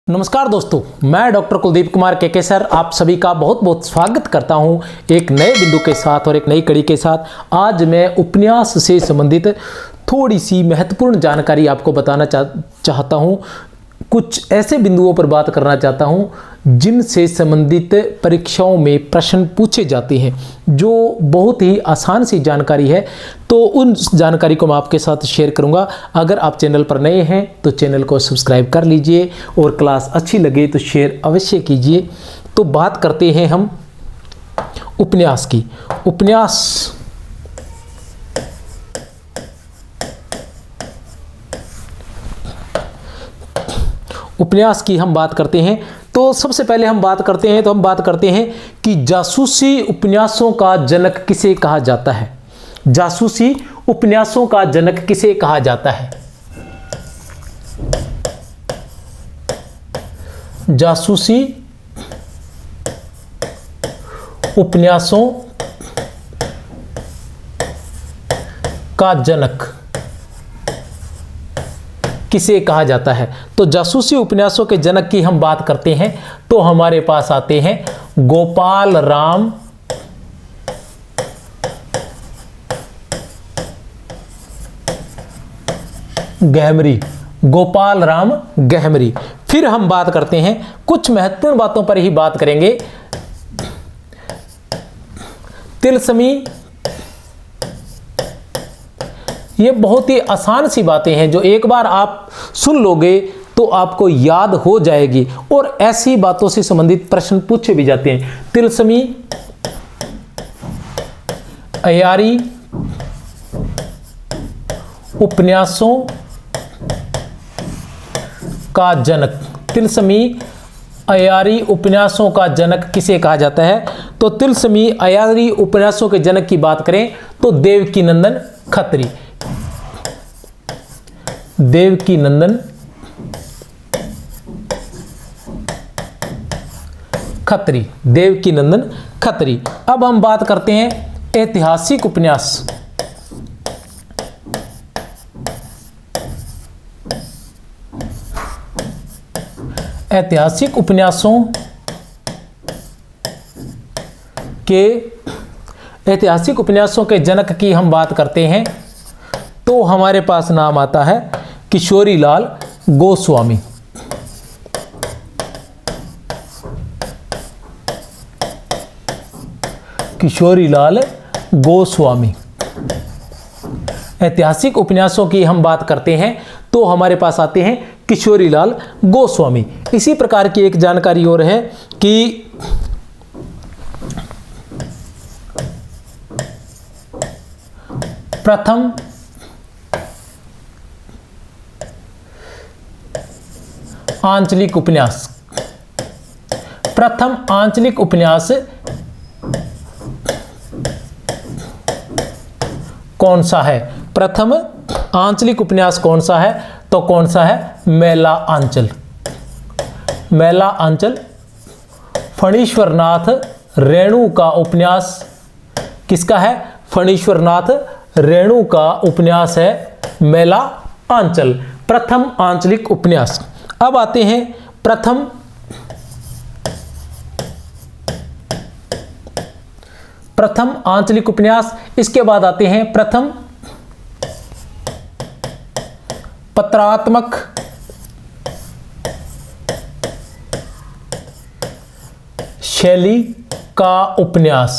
नमस्कार दोस्तों, मैं डॉक्टर कुलदीप कुमार के सर आप सभी का बहुत बहुत स्वागत करता हूं एक नए बिंदु के साथ और एक नई कड़ी के साथ। आज मैं उपन्यास से संबंधित थोड़ी सी महत्वपूर्ण जानकारी आपको बताना चाहता हूं। कुछ ऐसे बिंदुओं पर बात करना चाहता हूं जिनसे संबंधित परीक्षाओं में प्रश्न पूछे जाते हैं, जो बहुत ही आसान सी जानकारी है। तो उन जानकारी को मैं आपके साथ शेयर करूंगा। अगर आप चैनल पर नए हैं तो चैनल को सब्सक्राइब कर लीजिए और क्लास अच्छी लगे तो शेयर अवश्य कीजिए। तो बात करते हैं हम उपन्यास की। उपन्यास की हम बात करते हैं तो सबसे पहले हम बात करते हैं कि जासूसी उपन्यासों का जनक किसे कहा जाता है। जासूसी उपन्यासों का जनक किसे कहा जाता है? जासूसी उपन्यासों का जनक किसे कहा जाता है? तो जासूसी उपन्यासों के जनक की हम बात करते हैं तो हमारे पास आते हैं गोपाल राम गहमरी। गोपाल राम गहमरी। फिर हम बात करते हैं, कुछ महत्वपूर्ण बातों पर ही बात करेंगे। तिलस्मी। ये बहुत ही आसान सी बातें हैं जो एक बार आप सुन लोगे तो आपको याद हो जाएगी और ऐसी बातों से संबंधित प्रश्न पूछे भी जाते हैं। तिलस्मी, अयारी उपन्यासों का जनक। तिलस्मी अयारी उपन्यासों का जनक किसे कहा जाता है? तो तिलस्मी अयारी उपन्यासों के जनक की बात करें तो देवकीनंदन खत्री। देवकीनंदन खत्री। देवकीनंदन खत्री। अब हम बात करते हैं ऐतिहासिक उपन्यास। ऐतिहासिक उपन्यासों के जनक की हम बात करते हैं तो हमारे पास नाम आता है किशोरीलाल गोस्वामी। किशोरीलाल गोस्वामी। ऐतिहासिक उपन्यासों की हम बात करते हैं तो हमारे पास आते हैं किशोरीलाल गोस्वामी। इसी प्रकार की एक जानकारी और है कि प्रथम आंचलिक उपन्यास। प्रथम आंचलिक उपन्यास कौन सा है? प्रथम आंचलिक उपन्यास कौन सा है? तो कौन सा है? मैला आंचल। मैला आंचल फणीश्वरनाथ रेणु का उपन्यास किसका है? फणीश्वरनाथ रेणु का उपन्यास है मैला आंचल। प्रथम आंचलिक उपन्यास। अब आते हैं प्रथम आंचलिक उपन्यास। इसके बाद आते हैं प्रथम पत्रात्मक शैली का उपन्यास।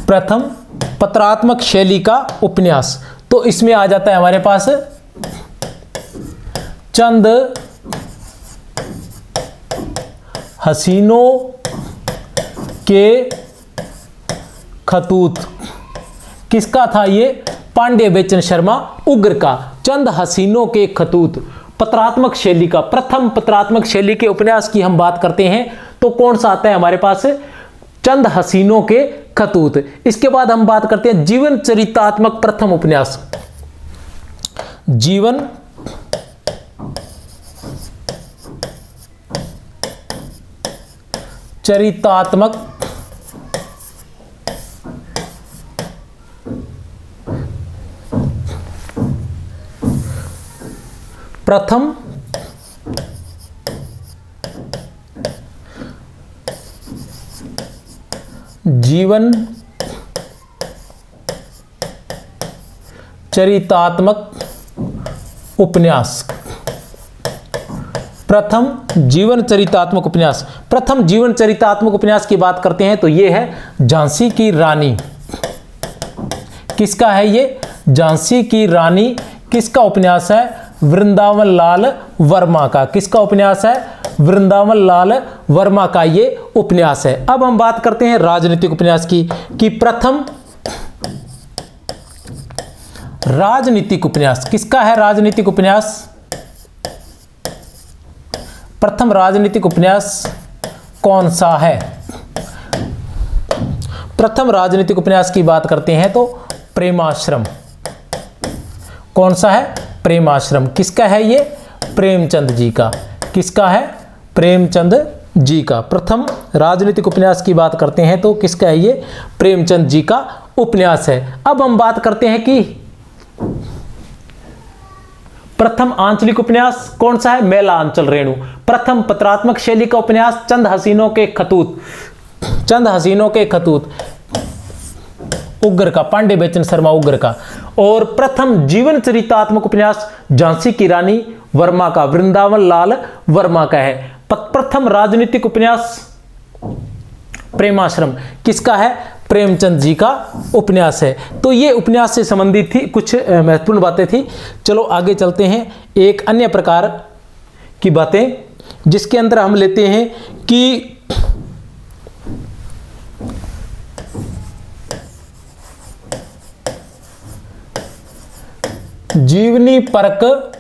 प्रथम पत्रात्मक शैली का उपन्यास। तो इसमें आ जाता है हमारे पास चंद हसीनों के खतूत। किसका था ये? पांडे बेचन शर्मा उग्र का। चंद हसीनों के खतूत पत्रात्मक शैली का। प्रथम पत्रात्मक शैली के उपन्यास की हम बात करते हैं तो कौन सा आता है हमारे पास? चंद हसीनों के खतूत। इसके बाद हम बात करते हैं जीवन चरितात्मक प्रथम उपन्यास। जीवन चरितात्मक प्रथम जीवन चरितात्मक उपन्यास। प्रथम जीवन चरितात्मक उपन्यास। प्रथम जीवन चरितात्मक उपन्यास की बात करते हैं तो यह है झांसी की रानी। किसका है ये? झांसी की रानी। किसका उपन्यास है? वृंदावन लाल वर्मा का। किसका उपन्यास है? वृंदावन लाल वर्मा का ये उपन्यास है। अब हम बात करते हैं राजनीतिक उपन्यास की कि प्रथम राजनीतिक उपन्यास किसका है? राजनीतिक उपन्यास। प्रथम राजनीतिक उपन्यास कौन सा है? प्रथम राजनीतिक उपन्यास की बात करते हैं तो प्रेमाश्रम। कौन सा है? प्रेमाश्रम। किसका है ये? प्रेमचंद जी का। किसका है? प्रेमचंद जी का। प्रथम राजनीतिक उपन्यास की बात करते हैं तो किसका है ये? प्रेमचंद जी का उपन्यास है। अब हम बात करते हैं कि प्रथम आंचलिक उपन्यास कौन सा है? मेला आंचल रेणु। प्रथम पत्रात्मक शैली का उपन्यास चंद हसीनों के खतूत। चंद हसीनों के खतूत उग्र का, पांडे बेचन शर्मा उग्र का। और प्रथम जीवन चरितात्मक उपन्यास झांसी की रानी वर्मा का, वृंदावन लाल वर्मा का है। प्रथम राजनीतिक उपन्यास प्रेमाश्रम किसका है? प्रेमचंद जी का उपन्यास है। तो ये उपन्यास से संबंधित थी, कुछ महत्वपूर्ण बातें थी। चलो आगे चलते हैं एक अन्य प्रकार की बातें, जिसके अंदर हम लेते हैं कि जीवनी परक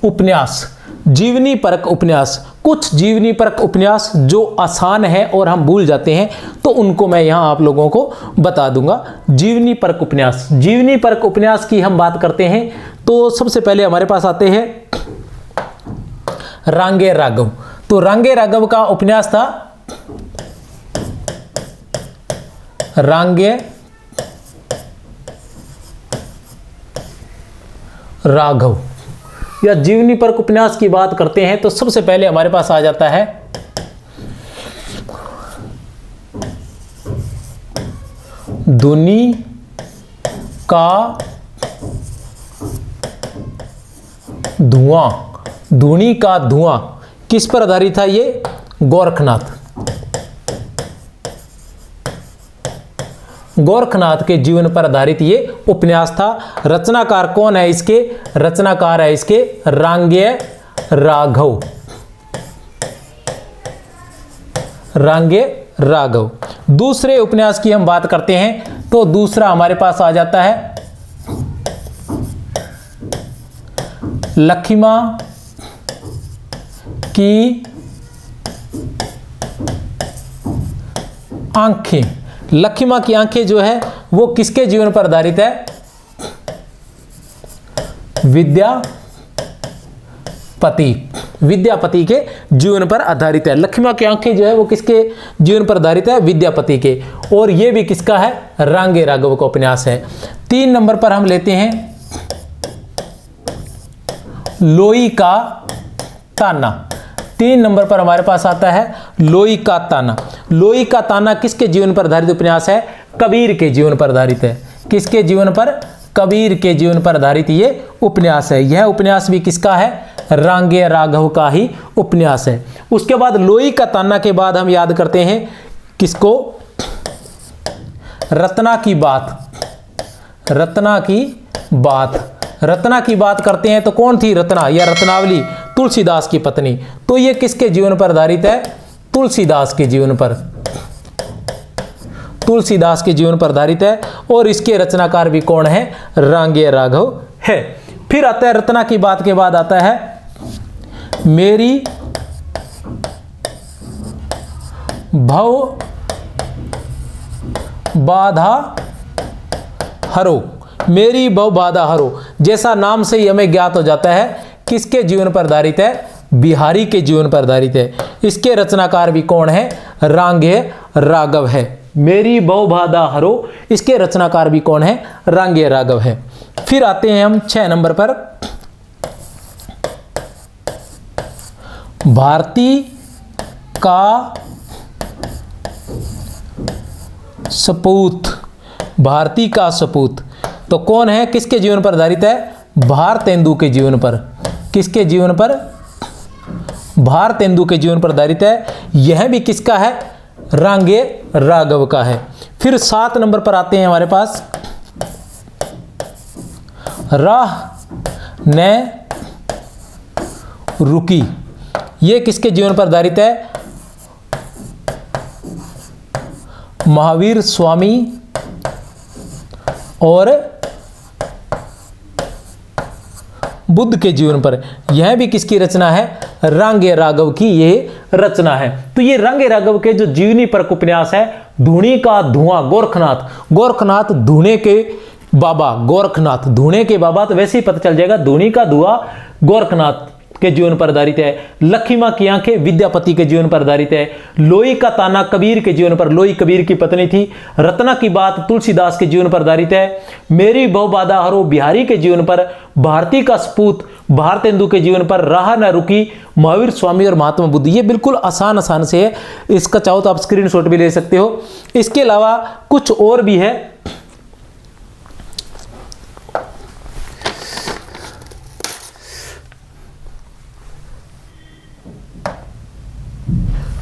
उपन्यास। जीवनी परक उपन्यास। कुछ जीवनी परक उपन्यास जो आसान है और हम भूल जाते हैं तो उनको मैं यहां आप लोगों को बता दूंगा। जीवनी परक उपन्यास। जीवनी परक उपन्यास की हम बात करते हैं तो सबसे पहले हमारे पास आते हैं रांगे राघव। तो रांगे राघव का उपन्यास था रांगे राघव। या जीवनी परक उपन्यास की बात करते हैं तो सबसे पहले हमारे पास आ जाता है धुनी का धुआं। धुनी का धुआं किस पर आधारित था? ये गोरखनाथ। गोरखनाथ के जीवन पर आधारित ये उपन्यास था। रचनाकार कौन है इसके? रचनाकार है इसके रांगे राघव। रांगे राघव। दूसरे उपन्यास की हम बात करते हैं तो दूसरा हमारे पास आ जाता है लखिमा की आंखें। लखिमा की आंखें जो है वो किसके जीवन पर आधारित है? विद्यापति के जीवन पर आधारित है। लखिमा की आंखें जो है वो किसके जीवन पर आधारित है? विद्यापति के। और ये भी किसका है? रांगे राघव का उपन्यास है। 3 नंबर पर हम लेते हैं लोई का ताना। 3 नंबर पर हमारे पास आता है लोई का ताना। लोई का ताना किसके जीवन पर आधारित उपन्यास है? कबीर के जीवन पर आधारित है। किसके जीवन पर? कबीर के जीवन पर आधारित ये उपन्यास है। यह उपन्यास भी किसका है? रांगे राघव का ही उपन्यास है। उसके बाद लोई का ताना के बाद हम याद करते हैं किसको? रत्ना की बात। रत्ना की बात। रत्ना की बात करते हैं तो कौन थी रत्ना या रत्नावली? तुलसीदास की पत्नी। तो ये किसके जीवन पर आधारित है? तुलसीदास के जीवन पर। तुलसीदास के जीवन पर आधारित है और इसके रचनाकार भी कौन है? रांगे राघव है। फिर आता है रत्ना की बात के बाद आता है मेरी भव बाधा हरो। मेरी भव बाधा हरो जैसा नाम से ही हमें ज्ञात हो जाता है किसके जीवन पर आधारित है? बिहारी के जीवन पर आधारित है। इसके रचनाकार भी कौन है? रांगे राघव है। मेरी भव बाधा हरो इसके रचनाकार भी कौन है? रांगे राघव है। फिर आते हैं हम 6 नंबर पर, भारती का सपूत। भारती का सपूत तो कौन है, किसके जीवन पर आधारित है, भारतेंदु के जीवन पर। किसके जीवन पर, भारतेंदु के जीवन पर आधारित है। यह भी किसका है, रांगे राघव का है। फिर 7 नंबर पर आते हैं हमारे पास, राह ने रुकी। यह किसके जीवन पर आधारित है, महावीर स्वामी और बुद्ध के जीवन पर। यह भी किसकी रचना है, रांगे राघव की यह रचना है। तो ये रांगे राघव के जो जीवनी पर उपन्यास है, धूणी का धुआं, गोरखनाथ। गोरखनाथ धूणे के बाबा, गोरखनाथ धूणे के बाबा, तो वैसे ही पता चल जाएगा धूणी का धुआं गोरखनाथ के जीवन पर आधारित है। लक्ष्मा की आंखें विद्यापति के जीवन पर आधारित है। लोई का ताना कबीर के जीवन पर, लोई कबीर की पत्नी थी। रत्ना की बात तुलसीदास के जीवन पर आधारित है। मेरी बहुबादा हरो बिहारी के जीवन पर। भारती का सपूत भारतेंदु के जीवन पर। राह न रुकी महावीर स्वामी और महात्मा बुद्ध। ये बिल्कुल आसान से है, इसका चाहो तो आप स्क्रीनशॉट भी ले सकते हो। इसके अलावा कुछ और भी है,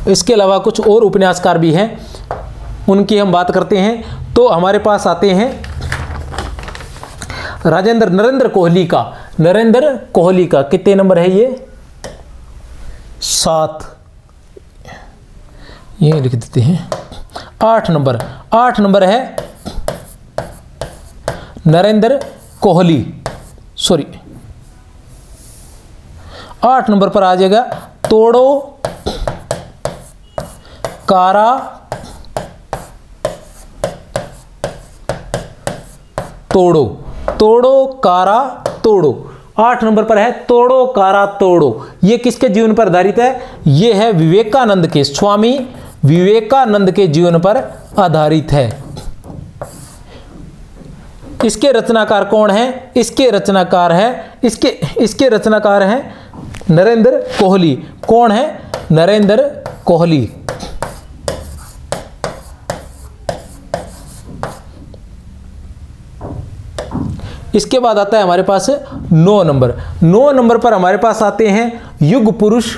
इसके अलावा कुछ और उपन्यासकार भी हैं, उनकी हम बात करते हैं। तो हमारे पास आते हैं नरेंद्र कोहली का। नरेंद्र कोहली का कितने नंबर है ये, 7, ये लिख देते हैं 8 नंबर। 8 नंबर है नरेंद्र कोहली, 8 नंबर पर आ जाएगा तोड़ो कारा तोड़ो। तोड़ो कारा तोड़ो 8 नंबर पर है, तोड़ो कारा तोड़ो। ये किसके जीवन पर आधारित है, ये है विवेकानंद के, स्वामी विवेकानंद के जीवन पर आधारित है। इसके रचनाकार कौन है, इसके रचनाकार हैं नरेंद्र कोहली। कौन है, नरेंद्र कोहली। इसके बाद आता है हमारे पास 9 नंबर। 9 नंबर पर हमारे पास आते हैं युग पुरुष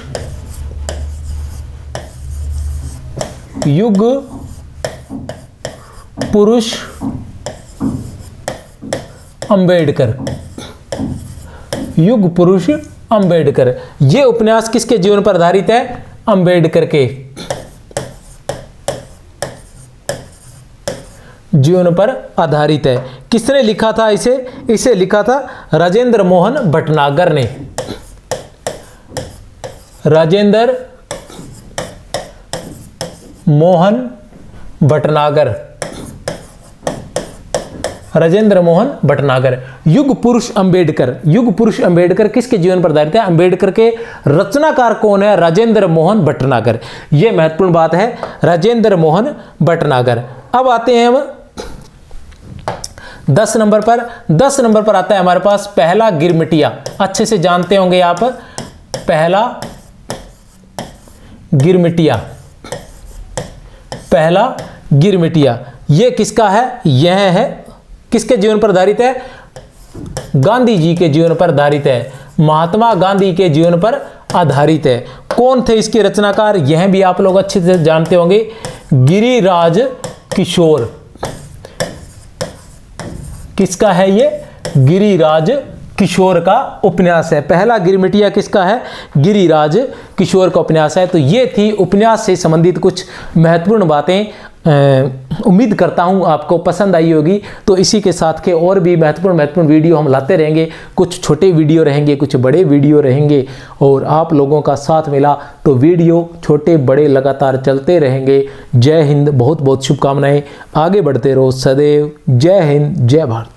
अंबेडकर। युग पुरुष अंबेडकर। यह उपन्यास किसके जीवन पर आधारित है, अंबेडकर के जीवन पर आधारित है। किसने लिखा था इसे लिखा था राजेंद्र मोहन भटनागर ने। राजेंद्र मोहन भटनागर। राजेंद्र मोहन भटनागर। युग पुरुष अंबेडकर। युग पुरुष अंबेडकर किसके जीवन पर आधारित है, अंबेडकर के रचनाकार कौन है, राजेंद्र मोहन भटनागर। यह महत्वपूर्ण बात है, राजेंद्र मोहन भटनागर। अब आते हैं हम 10 नंबर पर। 10 नंबर पर आता है हमारे पास पहला गिरमिटिया। अच्छे से जानते होंगे आप, पहला गिरमिटिया। पहला गिरमिटिया यह किसका है, यह है किसके जीवन पर आधारित है, गांधी जी के जीवन पर आधारित है। महात्मा गांधी के जीवन पर आधारित है। कौन थे इसके रचनाकार, यह भी आप लोग अच्छे से जानते होंगे, गिरिराज किशोर। किसका है ये, गिरिराज किशोर का उपन्यास है। पहला गिरमिटिया किसका है, गिरिराज किशोर का उपन्यास है। तो ये थी उपन्यास से संबंधित कुछ महत्वपूर्ण बातें। उम्मीद करता हूँ आपको पसंद आई होगी। तो इसी के साथ के और भी महत्वपूर्ण वीडियो हम लाते रहेंगे। कुछ छोटे वीडियो रहेंगे, कुछ बड़े वीडियो रहेंगे, और आप लोगों का साथ मिला तो वीडियो छोटे बड़े लगातार चलते रहेंगे। जय हिंद, बहुत बहुत शुभकामनाएं। आगे बढ़ते रहो सदैव। जय हिंद, जय भारत।